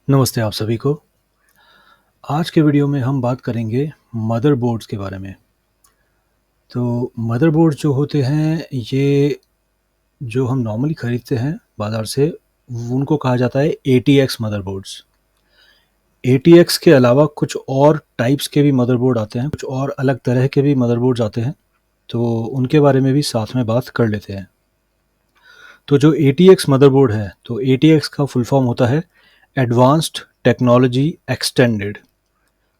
नमस्ते आप सभी को। आज के वीडियो में हम बात करेंगे मदरबोर्ड्स के बारे में। तो मदरबोर्ड जो होते हैं ये जो हम नॉर्मली ख़रीदते हैं बाज़ार से, उनको कहा जाता है एटीएक्स मदरबोर्ड्स। एटीएक्स के अलावा कुछ और टाइप्स के भी मदरबोर्ड आते हैं, कुछ और अलग तरह के भी मदरबोर्ड्स आते हैं, तो उनके बारे में भी साथ में बात कर लेते हैं। तो जो एटीएक्स मदरबोर्ड है, तो एटीएक्स का फुल फॉर्म होता है एडवांस्ड टेक्नोलॉजी एक्सटेंडेड।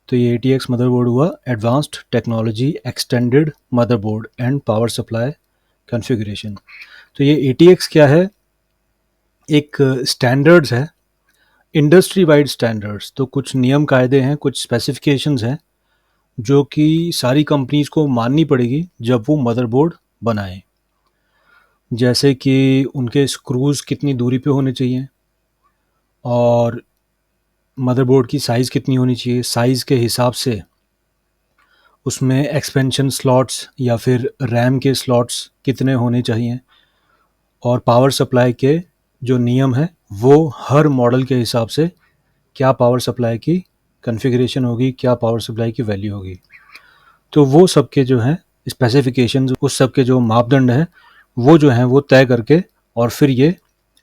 तो ये एटीएक्स मदरबोर्ड हुआ advanced technology extended motherboard and power supply configuration. तो ये एटीएक्स क्या है? एक स्टैंडर्ड्स है, इंडस्ट्री वाइड स्टैंडर्ड्स। तो कुछ नियम कायदे हैं, कुछ स्पेसिफिकेशंस हैं जो कि सारी कंपनीज को माननी पड़ेगी जब वो मदरबोर्ड बनाएं। जैसे कि उनके स्क्रूज कितनी दूरी पे होने चाहिए और मदरबोर्ड की साइज़ कितनी होनी चाहिए, साइज़ के हिसाब से उसमें एक्सपेंशन स्लॉट्स या फिर रैम के स्लॉट्स कितने होने चाहिए, और पावर सप्लाई के जो नियम है वो हर मॉडल के हिसाब से क्या पावर सप्लाई की कॉन्फ़िगरेशन होगी, क्या पावर सप्लाई की वैल्यू होगी। तो वो सब के जो हैं स्पेसिफिकेशंस, उस सब के जो मापदंड हैं वो जो हैं वो तय करके और फिर ये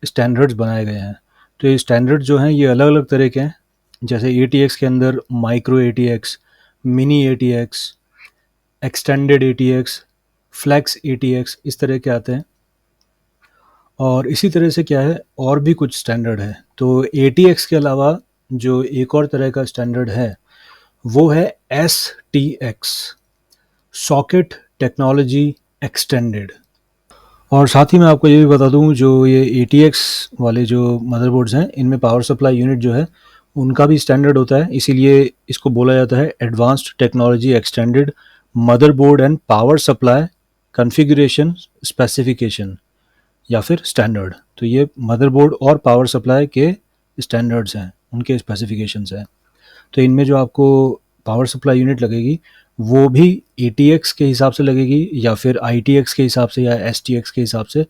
स्टैंडर्ड्स बनाए गए हैं। तो ये स्टैंडर्ड जो हैं ये अलग अलग तरह के हैं। जैसे एटीएक्स के अंदर micro ATX, mini ATX, extended ATX, flex ATX, इस तरह के आते हैं। और इसी तरह से क्या है, और भी कुछ स्टैंडर्ड है। तो एटीएक्स के अलावा जो एक और तरह का स्टैंडर्ड है वो है S T x, socket technology extended. और साथ ही मैं आपको ये भी बता दूं, जो ये एटीएक्स वाले जो मदरबोर्ड्स हैं इनमें पावर सप्लाई यूनिट जो है उनका भी स्टैंडर्ड होता है, इसीलिए इसको बोला जाता है advanced technology extended motherboard and power supply configuration specification या फिर स्टैंडर्ड। तो ये मदरबोर्ड और पावर सप्लाई के स्टैंडर्ड्स हैं, उनके स्पेसिफिकेशंस हैं। तो इनमें जो आपको पावर सप्लाई यूनिट लगेगी वो भी एटीएक्स के हिसाब से लगेगी या फिर आईटीएक्स के हिसाब से या एसटीएक्स के हिसाब से।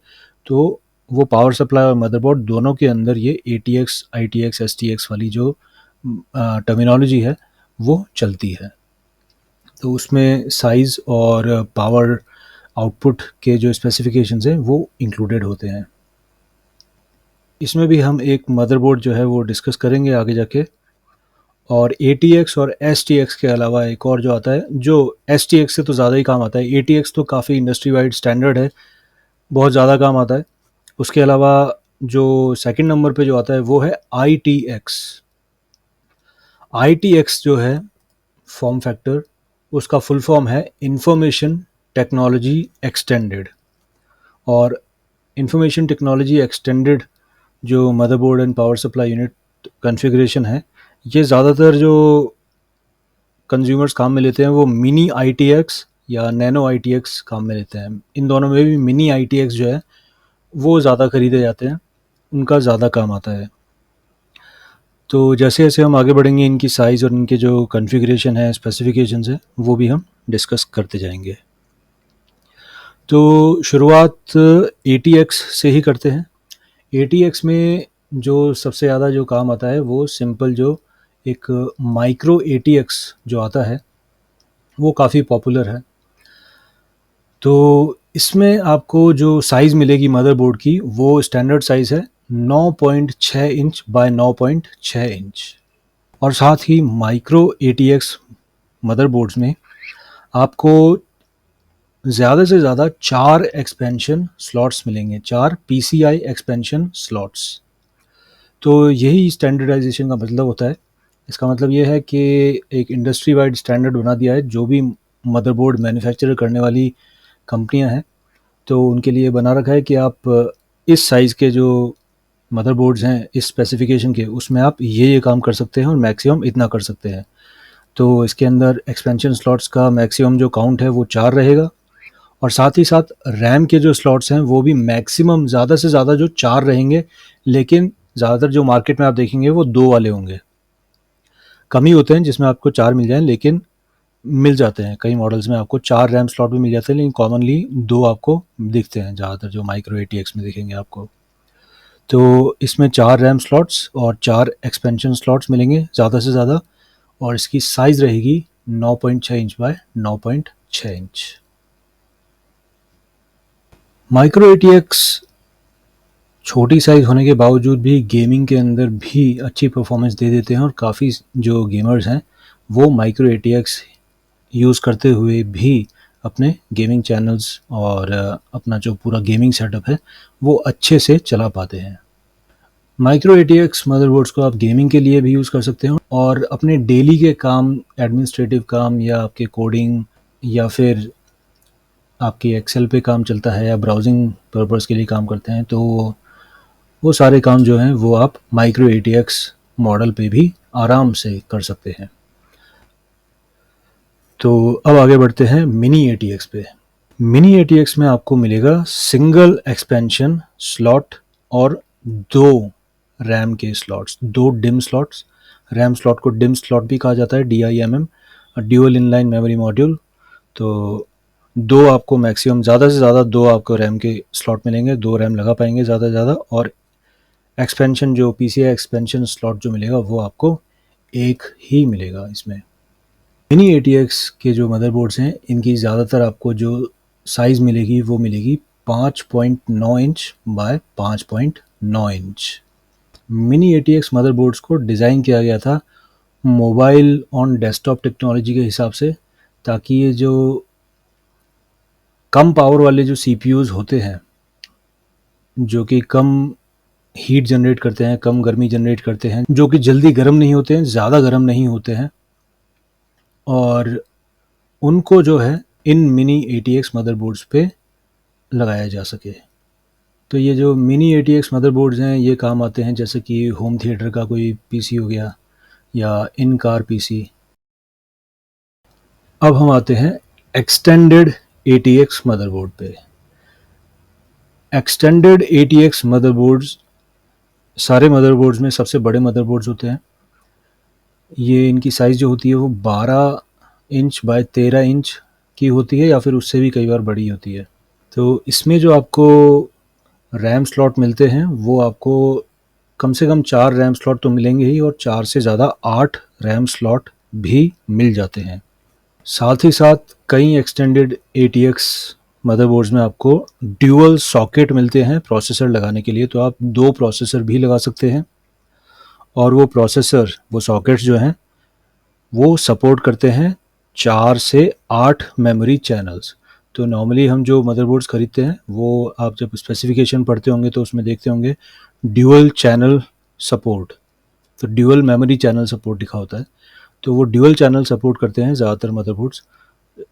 तो वो पावर सप्लाई और मदरबोर्ड दोनों के अंदर ये एटीएक्स, आईटीएक्स, एसटीएक्स वाली जो टर्मिनोलॉजी है वो चलती है। तो उसमें साइज़ और पावर आउटपुट के जो स्पेसिफिकेशंस हैं वो इंक्लूडेड होते हैं। इसमें भी हम एक मदरबोर्ड जो है वो डिस्कस करेंगे आगे जाके। और एटीएक्स और एसटीएक्स के अलावा एक और जो आता है, जो एसटीएक्स से तो ज़्यादा ही काम आता है, एटीएक्स तो काफ़ी इंडस्ट्री वाइड स्टैंडर्ड है, बहुत ज़्यादा काम आता है। उसके अलावा जो सेकंड नंबर पे जो आता है वो है आईटीएक्स। आईटीएक्स जो है फॉर्म फैक्टर, उसका फुल फॉर्म है इंफॉर्मेशन टेक्नोलॉजी एक्सटेंडेड। और इंफॉर्मेशन टेक्नोलॉजी एक्सटेंडेड जो motherboard and power supply unit configuration है, ये ज़्यादातर जो कंज्यूमर्स काम में लेते हैं वो मिनी आईटीएक्स या नैनो आईटीएक्स काम में लेते हैं। इन दोनों में भी मिनी आईटीएक्स जो है वो ज़्यादा खरीदे जाते हैं, उनका ज़्यादा काम आता है। तो जैसे जैसे हम आगे बढ़ेंगे इनकी साइज़ और इनके जो कॉन्फ़िगरेशन है, स्पेसिफिकेशंस है, वो भी हम डिस्कस करते जाएंगे। तो शुरुआत एटीएक्स से ही करते हैं। एटीएक्स में जो सबसे ज़्यादा जो काम आता है वो सिंपल जो एक माइक्रो एटीएक्स जो आता है वो काफ़ी पॉपुलर है। तो इसमें आपको जो साइज़ मिलेगी मदरबोर्ड की वो स्टैंडर्ड साइज़ है 9.6 इंच बाय 9.6 इंच। और साथ ही माइक्रो एटीएक्स मदरबोर्ड्स में आपको ज़्यादा से ज़्यादा 4 एक्सपेंशन स्लॉट्स मिलेंगे, 4 पीसीआई एक्सपेंशन स्लॉट्स। तो यही स्टैंडर्डाइजेशन का मतलब होता है। इसका मतलब ये है कि एक इंडस्ट्री वाइड स्टैंडर्ड बना दिया है। जो भी मदरबोर्ड मैन्युफैक्चर करने वाली कंपनियां हैं तो उनके लिए बना रखा है कि आप इस साइज़ के जो मदरबोर्ड्स हैं इस स्पेसिफिकेशन के, उसमें आप ये काम कर सकते हैं और मैक्सिमम इतना कर सकते हैं। तो इसके अंदर एक्सपेंशन स्लॉट्स का मैक्सिमम जो काउंट है वो 4 रहेगा, और साथ ही साथ रैम के जो स्लॉट्स हैं वो भी मैक्सिमम ज़्यादा से ज़्यादा जो 4 रहेंगे, लेकिन ज़्यादातर जो मार्केट में आप देखेंगे वो 2 वाले होंगे। कम ही होते हैं जिसमें आपको 4 मिल जाएँ, लेकिन मिल जाते हैं। कई मॉडल्स में आपको 4 रैम स्लॉट भी मिल जाते हैं, लेकिन कॉमनली 2 आपको दिखते हैं ज़्यादातर जो माइक्रो एटीएक्स में दिखेंगे आपको। तो इसमें 4 रैम स्लॉट्स और 4 एक्सपेंशन स्लॉट्स मिलेंगे ज़्यादा से ज़्यादा, और इसकी साइज़ रहेगी 9.6 inch by 9.6 inch. Micro ATX छोटी साइज़ होने के बावजूद भी गेमिंग के अंदर भी अच्छी परफॉर्मेंस दे देते हैं, और काफ़ी जो गेमर्स हैं वो माइक्रो ATX यूज़ करते हुए भी अपने गेमिंग चैनल्स और अपना जो पूरा गेमिंग सेटअप है वो अच्छे से चला पाते हैं। माइक्रो ATX मदरबोर्ड्स को आप गेमिंग के लिए भी यूज़ कर सकते हो, और अपने डेली के काम, एडमिनिस्ट्रेटिव काम या आपके कोडिंग या फिर आपकी एक्सेल पे काम चलता है या ब्राउजिंग पर्पस के लिए काम करते हैं, तो वो सारे काम जो हैं वो आप माइक्रो ATX मॉडल पे भी आराम से कर सकते हैं। तो अब आगे बढ़ते हैं मिनी ATX पे। मिनी ATX में आपको मिलेगा सिंगल एक्सपेंशन स्लॉट और 2 रैम के slots, 2 dim slots. RAM slot को डिम स्लॉट भी कहा जाता है, DIMM, dual inline memory module. तो 2 आपको मैक्सिमम, ज़्यादा से ज़्यादा 2 आपको रैम के स्लॉट मिलेंगे, 2 रैम लगा पाएंगे ज़्यादा से ज़्यादा, और एक्सपेंशन जो PCI एक्सपेंशन स्लॉट जो मिलेगा वो आपको एक ही मिलेगा इसमें। मिनी ATX के जो मदरबोर्ड्स हैं इनकी ज़्यादातर आपको जो साइज़ मिलेगी वो मिलेगी 5.9 inch by 5.9 inch. Mini ATX motherboards को डिज़ाइन किया गया था मोबाइल ऑन डेस्कटॉप टेक्नोलॉजी के हिसाब से, ताकि ये जो कम पावर वाले जो CPUs होते हैं, जो कि कम हीट जनरेट करते हैं, कम गर्मी जनरेट करते हैं, जो कि जल्दी गर्म नहीं होते हैं, ज़्यादा गर्म नहीं होते हैं, और उनको जो है इन मिनी ATX मदरबोर्ड्स पे लगाया जा सके। तो ये जो मिनी ATX मदरबोर्ड्स हैं ये काम आते हैं जैसे कि होम थिएटर का कोई PC हो गया या इन कार PC। अब हम आते हैं एक्सटेंडेड ATX मदरबोर्ड पे। एक्सटेंडेड ATX मदरबोर्ड्स सारे मदरबोर्ड्स में सबसे बड़े मदरबोर्ड्स होते हैं। ये इनकी साइज़ जो होती है वो 12 इंच बाय 13 इंच की होती है, या फिर उससे भी कई बार बड़ी होती है। तो इसमें जो आपको रैम स्लॉट मिलते हैं वो आपको कम से कम 4 रैम स्लॉट तो मिलेंगे ही, और 4 से ज़्यादा 8 रैम स्लॉट भी मिल जाते हैं। साथ ही साथ कई एक्सटेंडेड ATX मदरबोर्ड्स में आपको ड्यूअल सॉकेट मिलते हैं प्रोसेसर लगाने के लिए, तो आप 2 प्रोसेसर भी लगा सकते हैं, और वो प्रोसेसर, वो सॉकेट्स जो हैं वो सपोर्ट करते हैं 4 से 8 मेमोरी चैनल्स। तो नॉर्मली हम जो मदरबोर्ड्स खरीदते हैं वो आप जब स्पेसिफिकेशन पढ़ते होंगे तो उसमें देखते होंगे ड्यूअल चैनल सपोर्ट, तो ड्यूअल मेमोरी चैनल सपोर्ट लिखा होता है। तो वो ड्यूअल चैनल सपोर्ट करते हैं ज़्यादातर मदरबोर्ड्स,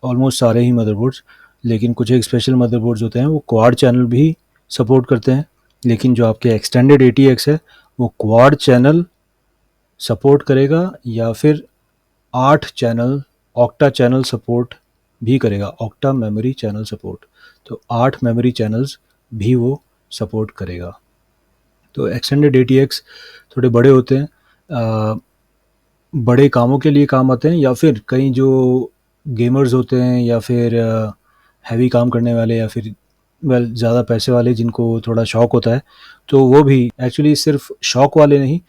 ऑलमोस्ट सारे ही मदरबोर्ड्स। लेकिन कुछ एक स्पेशल मदरबोर्ड्स होते हैं वो क्वाड चैनल भी सपोर्ट करते हैं, लेकिन जो आपके एक्सटेंडेड ATX है वो क्वाड चैनल सपोर्ट करेगा या फिर 8 चैनल ऑक्टा चैनल सपोर्ट भी करेगा, ऑक्टा मेमोरी चैनल सपोर्ट। तो 8 मेमोरी चैनल्स भी वो सपोर्ट करेगा। तो एक्सटेंडेड ATX थोड़े बड़े होते हैं, बड़े कामों के लिए काम आते हैं, या फिर कई जो गेमर्स होते हैं या फिर हैवी काम करने वाले, या फिर ज़्यादा पैसे वाले जिनको थोड़ा शौक होता है, तो वो भी एक्चुअली सिर्फ शौक वाले नहीं,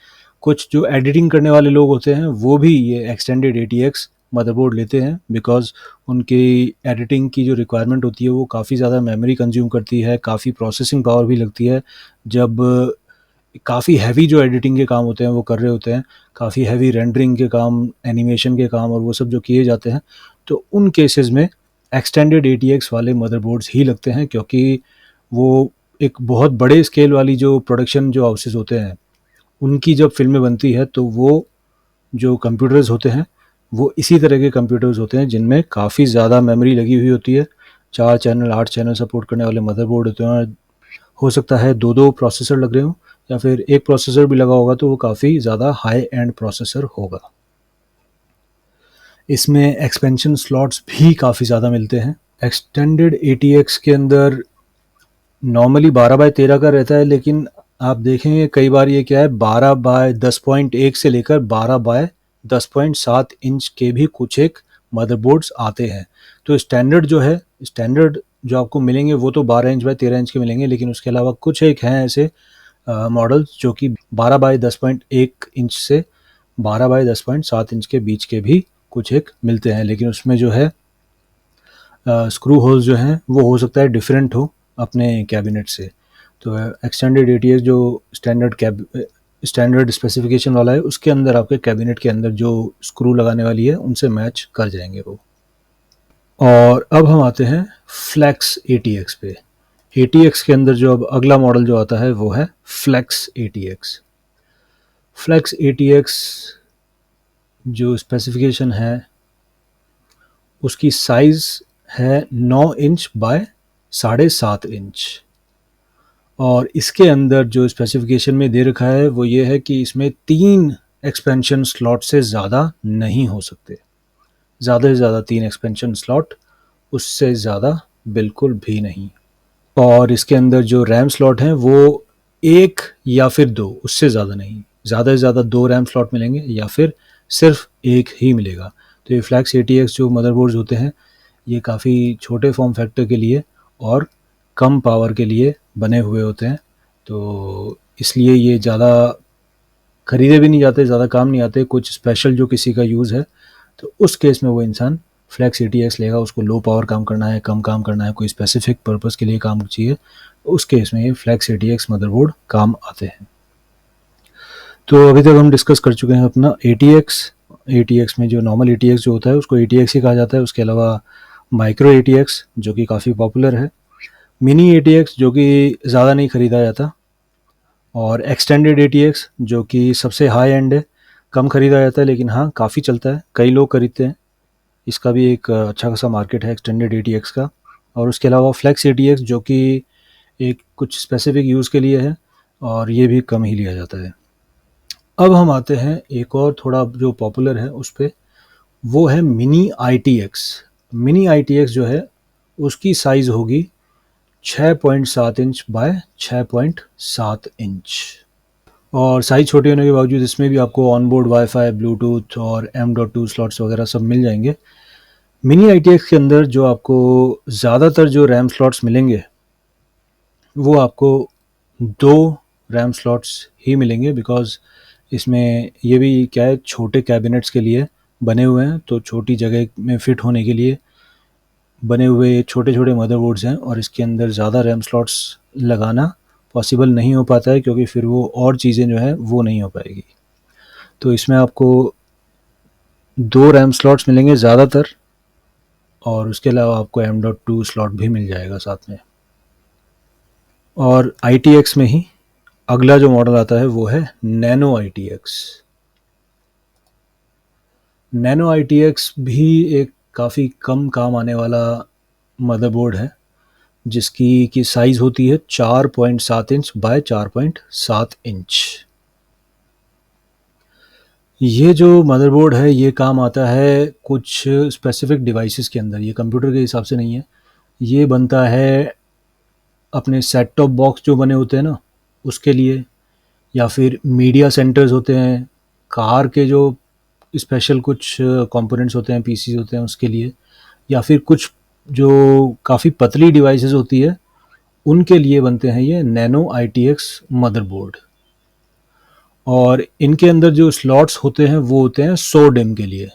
कुछ जो एडिटिंग करने वाले लोग होते हैं वो भी ये एक्सटेंडेड ATX मदरबोर्ड लेते हैं, बिकॉज़ उनकी एडिटिंग की जो रिक्वायरमेंट होती है वो काफ़ी ज़्यादा मेमोरी कंज्यूम करती है, काफ़ी प्रोसेसिंग पावर भी लगती है। जब काफ़ी हैवी जो एडिटिंग के काम होते हैं वो कर रहे होते हैं, काफ़ी हैवी रेंडरिंग के काम, एनिमेशन के काम और वो सब जो किए जाते हैं, तो उन केसेस में एक्सटेंडेड ATX वाले मदरबोर्ड्स ही लगते हैं, क्योंकि वो एक बहुत बड़े स्केल वाली जो प्रोडक्शन जो हाउसेस होते हैं उनकी जब फ़िल्में बनती है तो वो जो कंप्यूटर्स होते हैं वो इसी तरह के कंप्यूटर्स होते हैं जिनमें काफ़ी ज़्यादा मेमोरी लगी हुई होती है। 4 चैनल 8 चैनल सपोर्ट करने वाले मदरबोर्ड होते हैं। हो सकता है 2-2 प्रोसेसर लग रहे हों, या फिर एक प्रोसेसर भी लगा होगा तो वो काफ़ी ज़्यादा हाई एंड प्रोसेसर होगा। इसमें एक्सपेंशन स्लॉट्स भी काफ़ी ज़्यादा मिलते हैं। एक्सटेंडेड ATX के अंदर नॉर्मली 12/13 का रहता है, लेकिन आप देखेंगे कई बार ये क्या है 12/10.1 से लेकर 12/10.7 इंच के भी कुछ एक मदरबोर्ड्स आते हैं। तो स्टैंडर्ड जो आपको मिलेंगे वो तो 12 इंच बाय 13 इंच के मिलेंगे, लेकिन उसके अलावा कुछ एक हैं ऐसे मॉडल्स जो कि 12 बाय 10.1 इंच से 12 बाय 10.7 इंच के बीच के भी कुछ एक मिलते हैं, लेकिन उसमें जो है स्क्रू होल्स जो हैं वो हो सकता है डिफरेंट हो अपने कैबिनेट से। तो एक्सटेंडेड ATX जो स्टैंडर्ड स्पेसिफिकेशन वाला है, उसके अंदर आपके कैबिनेट के अंदर जो स्क्रू लगाने वाली है उनसे मैच कर जाएंगे वो। और अब हम आते हैं फ्लैक्स ATX पे। ATX के अंदर जो अब अगला मॉडल जो आता है वो है फ्लैक्स ATX। फ्लैक्स ATX जो स्पेसिफिकेशन है उसकी साइज़ है 9 इंच बाय 7.5 इंच, और इसके अंदर जो स्पेसिफिकेशन में दे रखा है वो ये है कि इसमें 3 एक्सपेंशन स्लॉट से ज़्यादा नहीं हो सकते। ज़्यादा से ज़्यादा 3 एक्सपेंशन स्लॉट, उससे ज़्यादा बिल्कुल भी नहीं। और इसके अंदर जो रैम स्लॉट हैं वो 1 या फिर 2, उससे ज़्यादा नहीं। ज़्यादा से ज़्यादा 2 रैम स्लॉट मिलेंगे या फिर सिर्फ 1 ही मिलेगा। तो ये फ्लैक्स ATX जो मदरबोर्ड्स होते हैं ये काफ़ी छोटे फॉर्म फैक्टर के लिए और कम पावर के लिए बने हुए होते हैं, तो इसलिए ये ज़्यादा खरीदे भी नहीं जाते, ज़्यादा काम नहीं आते। कुछ स्पेशल जो किसी का यूज़ है तो उस केस में वो इंसान फ्लैक्स ATX लेगा। उसको लो पावर काम करना है, कम काम करना है, कोई स्पेसिफिक पर्पस के लिए काम चाहिए, उस केस में ये फ्लैक्स ATX मदरबोर्ड काम आते हैं। तो अभी तक हम डिस्कस कर चुके हैं अपना ATX में जो नॉर्मल ATX जो होता है उसको ATX ही कहा जाता है। उसके अलावा माइक्रो ATX जो कि काफ़ी पॉपुलर है, मिनी ATX जो कि ज़्यादा नहीं ख़रीदा जाता, और एक्सटेंडेड ATX जो कि सबसे हाई एंड है, कम ख़रीदा जाता है लेकिन हाँ काफ़ी चलता है, कई लोग खरीदते हैं। इसका भी एक अच्छा खासा मार्केट है एक्सटेंडेड ATX का। और उसके अलावा फ्लैक्स ATX जो कि एक कुछ स्पेसिफिक यूज़ के लिए है, और ये भी कम ही लिया जाता है। अब हम आते हैं एक और थोड़ा जो पॉपुलर है उस पे, वो है मिनी ITX। मिनी ITX जो है उसकी साइज़ होगी 6.7 इंच बाय 6.7 इंच, और साइज़ छोटी होने के बावजूद इसमें भी आपको ऑनबोर्ड वाईफाई, ब्लूटूथ और M.2 स्लॉट्स वगैरह सब मिल जाएंगे। मिनी ITX के अंदर जो आपको ज़्यादातर जो रैम स्लॉट्स मिलेंगे वो आपको 2 रैम स्लॉट्स ही मिलेंगे, बिकॉज़ इसमें ये भी क्या है, छोटे कैबिनेट्स के लिए बने हुए हैं, तो छोटी जगह में फ़िट होने के लिए बने हुए छोटे-छोटे मदरबोर्ड्स हैं, और इसके अंदर ज़्यादा रैम स्लॉट्स लगाना पॉसिबल नहीं हो पाता है, क्योंकि फिर वो और चीज़ें जो हैं वो नहीं हो पाएगी। तो इसमें आपको 2 रैम स्लॉट्स मिलेंगे ज़्यादातर, और उसके अलावा आपको M.2 स्लॉट भी मिल जाएगा साथ में। और ITX में ही अगला जो मॉडल आता है वो है नैनो ITX। नैनो ITX भी एक काफ़ी कम काम आने वाला मदरबोर्ड है, जिसकी की साइज़ होती है 4.7 इंच बाय 4.7 इंच। ये जो मदरबोर्ड है ये काम आता है कुछ स्पेसिफिक डिवाइसेस के अंदर, ये कंप्यूटर के हिसाब से नहीं है। ये बनता है अपने सेट टॉप बॉक्स जो बने होते हैं ना उसके लिए, या फिर मीडिया सेंटर्स होते हैं, कार के जो स्पेशल कुछ कंपोनेंट्स होते हैं, पीसीज होते हैं उसके लिए, या फिर कुछ जो काफ़ी पतली डिवाइसेस होती है उनके लिए बनते हैं ये नैनो ITX मदरबोर्ड। और इनके अंदर जो स्लॉट्स होते हैं वो होते हैं 100 डिम के लिए।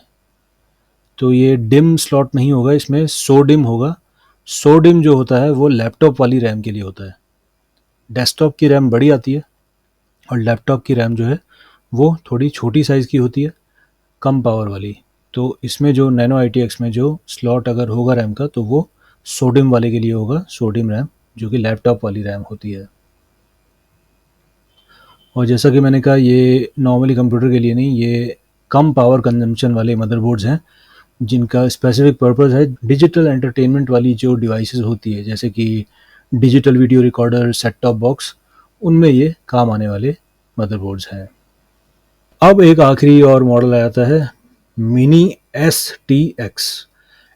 तो ये डिम स्लॉट नहीं होगा, इसमें 100 डिम होगा। 100 डिम जो होता है वो लैपटॉप वाली रैम के लिए होता है। डेस्कटॉप की रैम बड़ी आती है और लैपटॉप की रैम जो है वो थोड़ी छोटी साइज़ की होती है, कम पावर वाली। तो इसमें जो नैनो ITX में जो स्लॉट अगर होगा रैम का तो वो सोडियम वाले के लिए होगा, सोडियम रैम, जो कि लैपटॉप वाली रैम होती है। और जैसा कि मैंने कहा ये नॉर्मली कंप्यूटर के लिए नहीं, ये कम पावर कंजम्पशन वाले मदरबोर्ड्स हैं, जिनका स्पेसिफिक पर्पस है डिजिटल एंटरटेनमेंट वाली जो डिवाइसेस होती है, जैसे कि digital video recorder, set top box, उनमें ये काम आने वाले मदरबोर्ड्स हैं। अब एक आखिरी और मॉडल आ जाता है मिनी STX।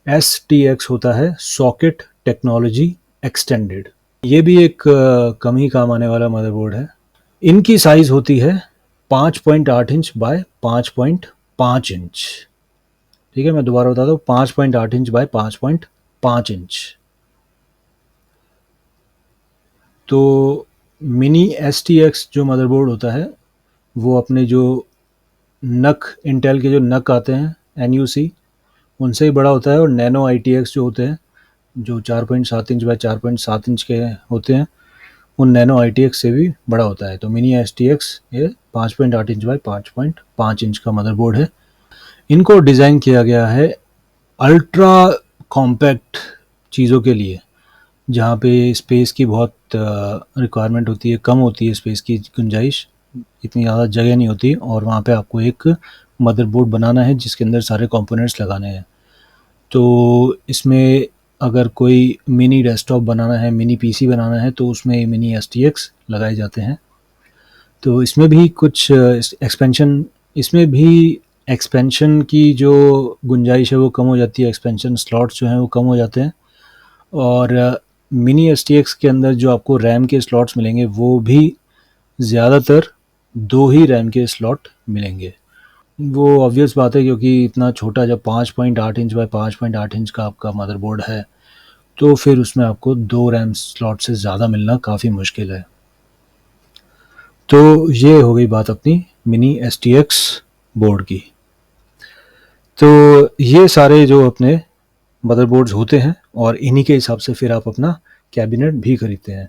STX होता है सॉकेट टेक्नोलॉजी एक्सटेंडेड। ये भी एक कम ही काम आने वाला मदरबोर्ड है। इनकी साइज़ होती है 5.8 इंच बाय 5.5 इंच। ठीक है, मैं दोबारा बता दूँ, 5.8 इंच बाय 5.5 इंच। तो मिनी STX जो मदरबोर्ड होता है वो अपने जो नक इंटेल के जो नक आते हैं NUC उनसे ही बड़ा होता है, और नैनो ITX जो होते हैं जो 4.7 इंच बाय 4.7 इंच के होते हैं उन नैनो ITX से भी बड़ा होता है। तो मिनी STX ये 5.8 इंच बाय 5.5 इंच का मदरबोर्ड है। इनको डिज़ाइन किया गया है अल्ट्रा कॉम्पैक्ट चीज़ों के लिए, जहाँ पे स्पेस की बहुत रिक्वायरमेंट होती है, कम होती है स्पेस की गुंजाइश, इतनी ज़्यादा जगह नहीं होती, और वहाँ पे आपको एक मदरबोर्ड बनाना है जिसके अंदर सारे कंपोनेंट्स लगाने हैं। तो इसमें अगर कोई मिनी डेस्कटॉप बनाना है, मिनी PC बनाना है, तो उसमें मिनी STX लगाए जाते हैं। तो इसमें भी कुछ एक्सपेंशन की जो गुंजाइश है वो कम हो जाती है, एक्सपेंशन स्लॉट्स जो हैं वो कम हो जाते हैं, और मिनी STX के अंदर जो आपको रैम के स्लॉट्स मिलेंगे वो भी ज़्यादातर 2 ही रैम के स्लॉट मिलेंगे। वो ऑब्वियस बात है, क्योंकि इतना छोटा जब 5.8 इंच बाय 5.8 इंच का आपका मदरबोर्ड है तो फिर उसमें आपको 2 रैम स्लॉट से ज़्यादा मिलना काफ़ी मुश्किल है। तो ये हो गई बात अपनी मिनी STX बोर्ड की। तो ये सारे जो अपने मदरबोर्ड्स होते हैं, और इन्हीं के हिसाब से फिर आप अपना कैबिनेट भी खरीदते हैं।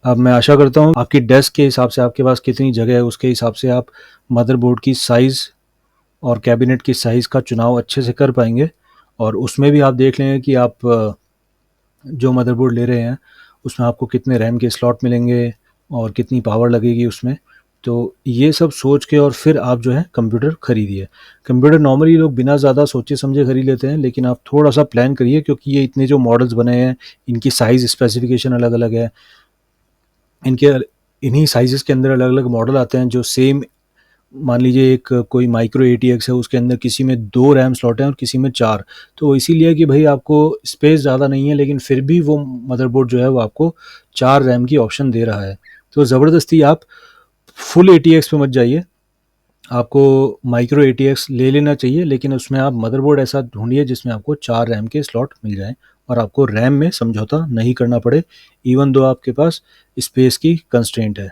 अब मैं आशा करता हूँ आपकी डेस्क के हिसाब से आपके पास कितनी जगह है उसके हिसाब से आप मदरबोर्ड की साइज़ और कैबिनेट की साइज़ का चुनाव अच्छे से कर पाएंगे, और उसमें भी आप देख लेंगे कि आप जो मदरबोर्ड ले रहे हैं उसमें आपको कितने रैम के स्लॉट मिलेंगे और कितनी पावर लगेगी उसमें। तो ये सब सोच के और फिर आप जो है कंप्यूटर खरीदिए। कंप्यूटर नॉर्मली लोग बिना ज़्यादा सोचे समझे खरीद लेते हैं, लेकिन आप थोड़ा सा प्लान करिए, क्योंकि ये इतने जो मॉडल्स बने हैं इनकी साइज़ स्पेसिफिकेशन अलग अलग है, इनके इन्हीं साइज़ के अंदर अलग अलग मॉडल आते हैं जो सेम, मान लीजिए एक कोई माइक्रो ATX है, उसके अंदर किसी में 2 रैम स्लॉट हैं और किसी में 4। तो इसीलिए कि भाई आपको स्पेस ज़्यादा नहीं है, लेकिन फिर भी वो मदरबोर्ड जो है वो आपको 4 रैम की ऑप्शन दे रहा है। तो ज़बरदस्ती आप फुल ATX पे मत जाइए, आपको माइक्रो ATX ले लेना चाहिए, लेकिन उसमें आप मदरबोर्ड ऐसा ढूंढिए जिसमें आपको 4 रैम के स्लॉट मिल जाएँ और आपको रैम में समझौता नहीं करना पड़े, इवन दो आपके पास स्पेस की कंस्ट्रेंट है।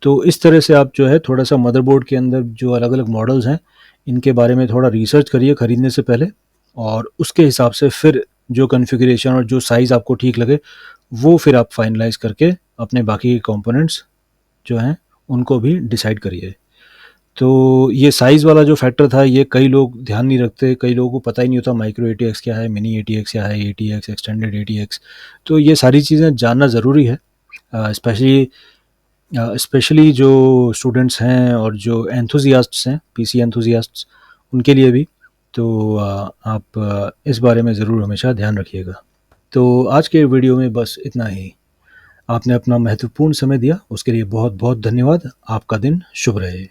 तो इस तरह से आप जो है थोड़ा-सा मदरबोर्ड के अंदर जो अलग-अलग मॉडल्स हैं, इनके बारे में थोड़ा रिसर्च करिए खरीदने से पहले, और उसके हिसाब से फिर जो कॉन्फ़िगरेशन और जो साइज़ आपको ठीक लगे, वो फिर आप फाइनलाइज़ करके अपने बाकी के कंपोनेंट्स जो हैं, उनको भी डिसाइड करिए। तो ये साइज़ वाला जो फैक्टर था, ये कई लोग ध्यान नहीं रखते, कई लोगों को पता ही नहीं होता माइक्रो ATX क्या है, मिनी ATX क्या है, ATX, एक्सटेंडेड ATX। तो ये सारी चीज़ें जानना ज़रूरी है, स्पेशली जो स्टूडेंट्स हैं और जो एंथुसियास्ट्स हैं, PC एंथुसियास्ट्स, उनके लिए भी। तो आप इस बारे में ज़रूर हमेशा ध्यान रखिएगा। तो आज के वीडियो में बस इतना ही। आपने अपना महत्वपूर्ण समय दिया, उसके लिए बहुत बहुत धन्यवाद। आपका दिन शुभ रहे।